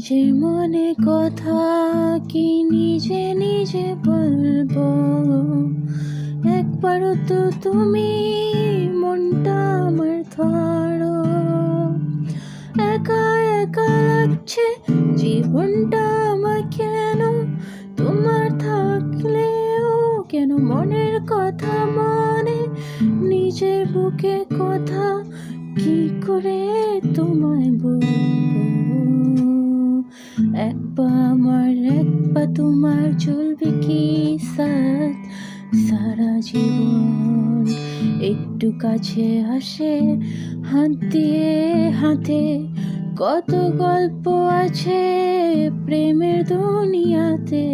নিজের মনে কথা কি নিজে নিজে বলবো? একবারও তো তুমি মনটা আমার ধরো। একা একা লাগছে জীবনটা আমার, কেন তোমার থাকলেও কেন মনের কথা মনে, নিজের বুকে কথা কি করে তোমায় বলবো? এক পা আমার এক পা তোমার, চলবে কি সাথ সারা জীবন? একটু কাছে আসে হাত দিয়ে হাতে, কত গল্প আছে প্রেমের দুনিয়াতে।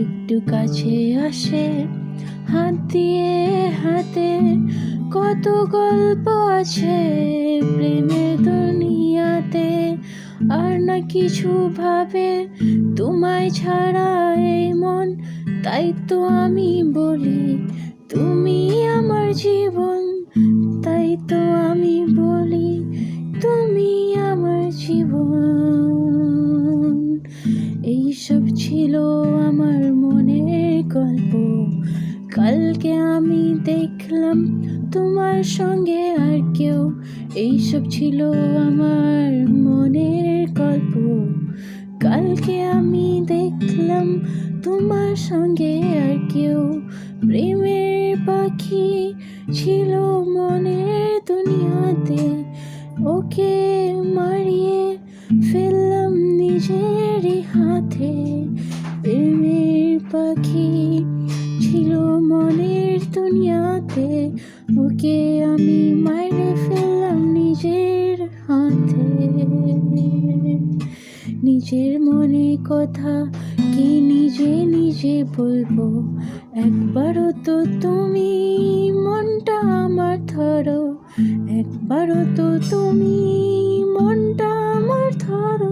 একটু কাছে আসে হাত দিয়ে হাতে, কত গল্প আছে প্রেমের দুনিয়াতে। আর না কিছু ভাবে তোমায় ছাড়া এই মন, তাই তো আমি বলি তুমি আমার জীবন। তাই তো আমি বলি তুমি আমার জীবন। এইসব ছিল আমার মনের গল্প, কালকে আমি দেখলাম তোমার সঙ্গে আর কেউ। এইসব ছিল আমার মনের গল্প, কালকে আমি দেখলাম তোমার সঙ্গে আর কেউ। প্রেমের পাখি ছিল মনের দুনিয়াতে, ওকে মারিয়ে ফেললাম নিজেরই হাতে। প্রেমের পাখি ছিল মনের দুনিয়াতে, ওকে আমি মাইরে ফেললাম নিজের হাতে। নিজের মনে কথা কি নিজে নিজে বলবো? একবারও তো তুমি মনটা আমার ধরো। একবারও তো তুমি মনটা আমার ধরো।